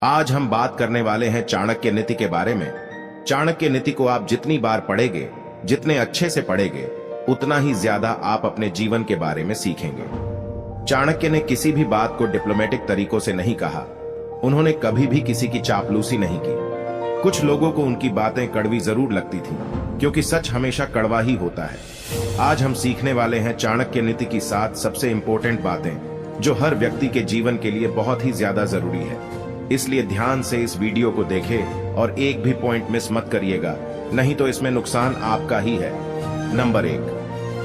आज हम बात करने वाले हैं चाणक्य नीति के बारे में। चाणक्य नीति को आप जितनी बार पढ़ेंगे, जितने अच्छे से पढ़ेंगे, उतना ही ज्यादा आप अपने जीवन के बारे में सीखेंगे। चाणक्य ने किसी भी बात को डिप्लोमेटिक तरीकों से नहीं कहा। उन्होंने कभी भी किसी की चापलूसी नहीं की। कुछ लोगों को उनकी बातें कड़वी जरूर लगती थी, क्योंकि सच हमेशा कड़वा ही होता है। आज हम सीखने वाले हैं चाणक्य नीति की 7 सबसे इंपॉर्टेंट बातें, जो हर व्यक्ति के जीवन के लिए बहुत ही ज्यादा जरूरी है। इसलिए ध्यान से इस वीडियो को देखें और एक भी पॉइंट मिस मत करिएगा, नहीं तो इसमें नुकसान आपका ही है। नंबर 1,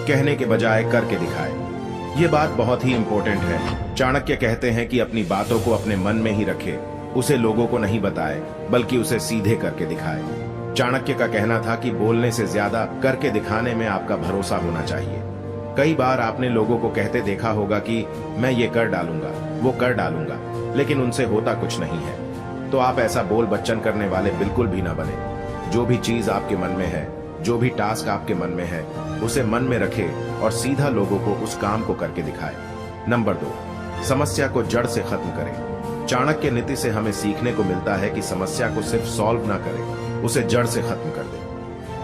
कहने के बजाय करके दिखाए। ये बात बहुत ही इंपॉर्टेंट है। चाणक्य कहते हैं कि अपनी बातों को अपने मन में ही रखे, उसे लोगों को नहीं बताए, बल्कि उसे सीधे करके दिखाए। चाणक्य का कहना था कि बोलने से ज्यादा करके दिखाने में आपका भरोसा होना चाहिए। कई बार आपने लोगों को कहते देखा होगा कि मैं ये कर डालूंगा, वो कर डालूंगा, लेकिन उनसे होता कुछ नहीं है। तो आप ऐसा बोल बच्चन करने वाले बिल्कुल भी ना बने। जो भी चीज आपके मन में है, जो भी टास्क आपके मन में है, उसे मन में रखे और सीधा लोगों को उस काम को करके दिखाए। नंबर 2, समस्या को जड़ से खत्म करें। चाणक्य नीति से हमें सीखने को मिलता है कि समस्या को सिर्फ सॉल्व ना करें, उसे जड़ से खत्म कर दें।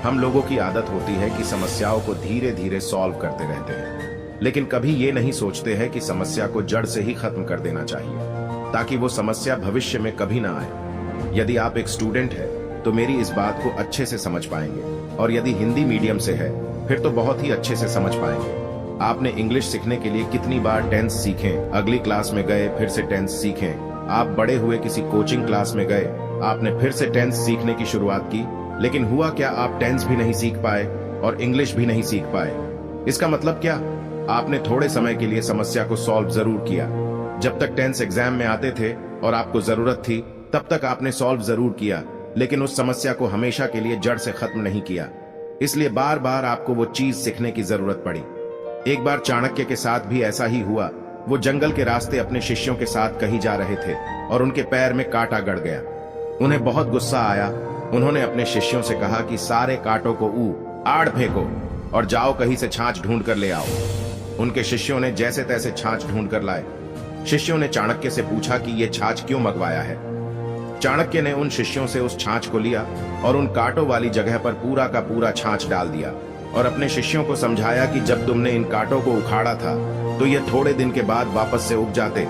हम लोगों की आदत होती है कि समस्याओं को धीरे धीरे सॉल्व करते रहते हैं, लेकिन कभी ये नहीं सोचते हैं कि समस्या को जड़ से ही खत्म कर देना चाहिए, ताकि वो समस्या भविष्य में कभी ना आए। यदि आप एक स्टूडेंट है तो मेरी इस बात को अच्छे से समझ पाएंगे, और यदि हिंदी मीडियम से है फिर तो बहुत ही अच्छे से समझ पाएंगे। आपने इंग्लिश सीखने के लिए कितनी बार टेंस सीखें, अगली क्लास में गए फिर से टेंस सीखें। आप बड़े हुए किसी कोचिंग क्लास में गए, आपने फिर से टेंस सीखने की शुरुआत की, लेकिन हुआ क्या, आप टेंस भी नहीं सीख पाए और इंग्लिश भी नहीं सीख पाए। इसका मतलब क्या? आपने थोड़े समय के लिए समस्या को सॉल्व जरूर किया। जब तक टेंस एग्जाम में आते थे और आपको जरूरत थी, तब तक आपने सॉल्व जरूर किया, लेकिन उस समस्या को हमेशा के लिए जड़ से खत्म नहीं किया। इसलिए बार बार आपको वो चीज सीखने की जरूरत पड़ी। एक बार चाणक्य के साथ भी ऐसा ही हुआ। वो जंगल के रास्ते अपने शिष्यों के साथ कहीं जा रहे थे और उनके पैर में कांटा गड़ गया। उन्हें बहुत गुस्सा आया। उन्होंने अपने शिष्यों से कहा कि सारे कांटों को आड़ फेंको और जाओ कहीं से छाछ ढूंढ कर ले आओ। उनके शिष्यों ने जैसे तैसे छाछ ढूंढ कर लाए। शिष्यों ने चाणक्य से पूछा कि ये छाछ क्यों मंगवाया है। चाणक्य ने उन शिष्यों से उस छाछ को लिया और उन कांटों वाली जगह पर पूरा का पूरा छाछ डाल दिया और अपने शिष्यों को समझाया कि जब तुमने इन कांटों को उखाड़ा था तो ये थोड़े दिन के बाद वापस से उग जाते,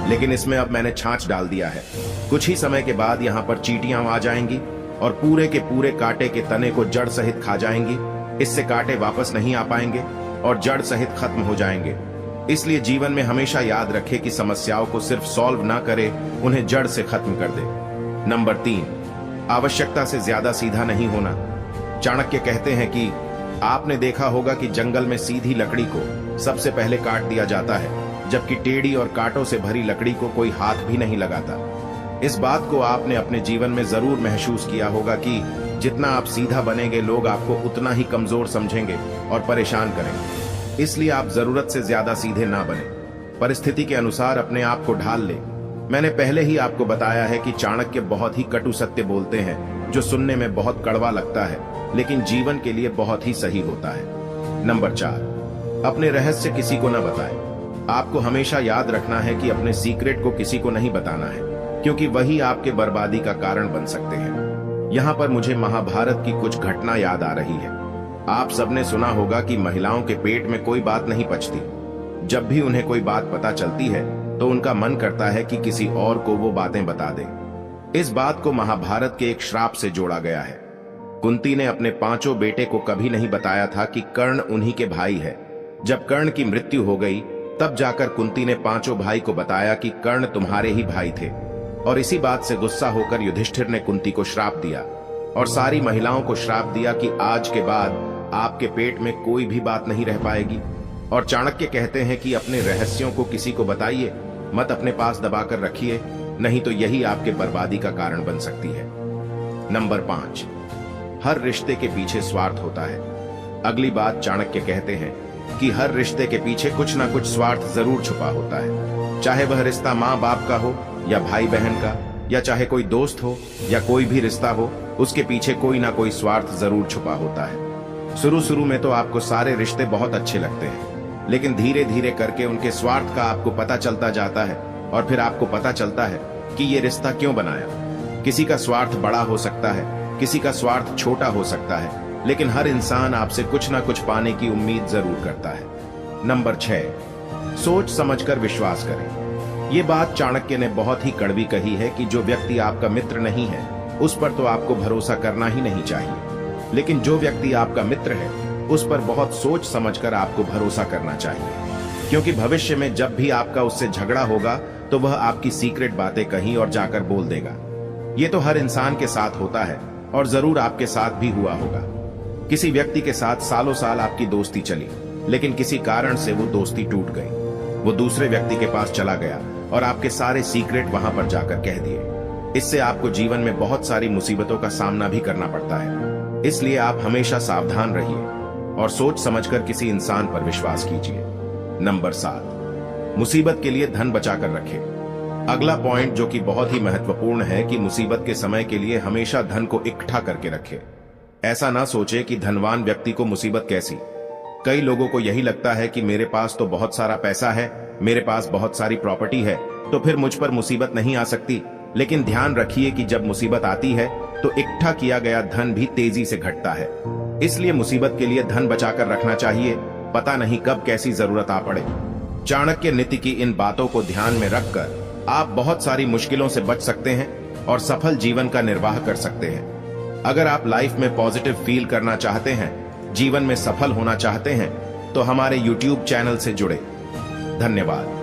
लेकिन इसमें अब मैंने छाछ डाल दिया है। कुछ ही समय के बाद यहाँ पर चींटियां आ जाएंगी और पूरे के पूरे कांटे के तने को जड़ सहित खा जाएंगी। इससे कांटे वापस नहीं आ पाएंगे और जड़ सहित खत्म हो जाएंगे। इसलिए जीवन में हमेशा याद रखें कि समस्याओं को सिर्फ सॉल्व ना करें, उन्हें जड़ से खत्म कर दे। नंबर 3, आवश्यकता से ज्यादा सीधा नहीं होना। चाणक्य कहते हैं कि आपने देखा होगा कि जंगल में सीधी लकड़ी को सबसे पहले काट दिया जाता है, जबकि टेढ़ी और कांटों से भरी लकड़ी को कोई हाथ भी नहीं लगाता। इस बात को आपने अपने जीवन में जरूर महसूस किया होगा कि जितना आप सीधा बनेंगे, लोग आपको उतना ही कमजोर समझेंगे और परेशान करेंगे। इसलिए आप जरूरत से ज्यादा सीधे ना बने। परिस्थिति के अनुसार अपने आप को ढाल ले। मैंने पहले ही आपको बताया है कि चाणक्य बहुत ही कटु सत्य बोलते हैं, जो सुनने में बहुत कड़वा लगता है, लेकिन जीवन के लिए बहुत ही सही होता है। नंबर 4, अपने रहस्य किसी को न बताएं। आपको हमेशा याद रखना है कि अपने सीक्रेट को किसी को नहीं बताना है, क्योंकि वही आपके बर्बादी का कारण बन सकते हैं। यहाँ पर मुझे महाभारत की कुछ घटना याद आ रही है। आप सबने सुना होगा कि महिलाओं के पेट में कोई बात नहीं पचती। जब भी उन्हें कोई बात पता चलती है तो उनका मन करता है कि किसी और को वो बातें बता दें। इस बात को महाभारत के एक श्राप से जोड़ा गया है। कुंती ने अपने 5 बेटे को कभी नहीं बताया था कि कर्ण उन्हीं के भाई है। जब कर्ण की मृत्यु हो गई, तब जाकर कुंती ने 5 भाई को बताया कि कर्ण तुम्हारे ही भाई थे। और इसी बात से गुस्सा होकर युधिष्ठिर ने कुंती को श्राप दिया और सारी महिलाओं को श्राप दिया कि आज के बाद आपके पेट में कोई भी बात नहीं रह पाएगी। और चाणक्य कहते हैं कि अपने रहस्यों को किसी को बताइए मत, अपने पास दबाकर रखिए, नहीं तो यही आपके बर्बादी का कारण बन सकती है। नंबर 5, हर रिश्ते के पीछे स्वार्थ होता है। अगली बात चाणक्य कहते हैं कि हर रिश्ते के पीछे कुछ ना कुछ स्वार्थ जरूर छुपा होता है। चाहे वह रिश्ता माँ बाप का हो या भाई बहन का, या चाहे कोई दोस्त हो या कोई भी रिश्ता हो, उसके पीछे कोई ना कोई स्वार्थ जरूर छुपा होता है। शुरू में तो आपको सारे रिश्ते बहुत अच्छे लगते हैं, लेकिन धीरे धीरे करके उनके स्वार्थ का आपको पता चलता जाता है और फिर आपको पता चलता है कि ये रिश्ता क्यों बनाया। किसी का स्वार्थ बड़ा हो सकता है, किसी का स्वार्थ छोटा हो सकता है, लेकिन हर इंसान आपसे कुछ ना कुछ पाने की उम्मीद जरूर करता है। नंबर 6, सोच समझकर विश्वास करें। ये बात चाणक्य ने बहुत ही कड़वी कही है कि जो व्यक्ति आपका मित्र नहीं है उस पर तो आपको भरोसा करना ही नहीं चाहिए, लेकिन जो व्यक्ति आपका मित्र है उस पर बहुत सोच समझकर आपको भरोसा करना चाहिए, क्योंकि भविष्य में जब भी आपका उससे झगड़ा होगा तो वह आपकी सीक्रेट बातें कहीं और जाकर बोल देगा। ये तो हर इंसान के साथ होता है और जरूर आपके साथ भी हुआ होगा। किसी व्यक्ति के साथ सालों साल आपकी दोस्ती चली, लेकिन किसी कारण से वो दोस्ती टूट गई। वो दूसरे व्यक्ति के पास चला गया और आपके सारे सीक्रेट वहां पर जाकर कह दिए। इससे आपको जीवन में बहुत सारी मुसीबतों का सामना भी करना पड़ता है। इसलिए आप हमेशा सावधान रहिए और सोच समझकर किसी इंसान पर विश्वास कीजिए। नंबर 7, मुसीबत के लिए धन बचाकर रखें। अगला पॉइंट जो कि बहुत ही महत्वपूर्ण है कि मुसीबत के समय के लिए हमेशा धन को इकट्ठा करके रखें। ऐसा ना सोचे कि धनवान व्यक्ति को मुसीबत कैसी। कई लोगों को यही लगता है कि मेरे पास तो बहुत सारा पैसा है, मेरे पास बहुत सारी प्रॉपर्टी है, तो फिर मुझ पर मुसीबत नहीं आ सकती। लेकिन ध्यान रखिए कि जब मुसीबत आती है तो इकट्ठा किया गया धन भी तेजी से घटता है। इसलिए मुसीबत के लिए धन बचाकर रखना चाहिए, पता नहीं कब कैसी जरूरत आ पड़े। चाणक्य नीति की इन बातों को ध्यान में रखकर आप बहुत सारी मुश्किलों से बच सकते हैं और सफल जीवन का निर्वाह कर सकते हैं। अगर आप लाइफ में पॉजिटिव फील करना चाहते हैं, जीवन में सफल होना चाहते हैं, तो हमारे YouTube चैनल से जुड़े। धन्यवाद।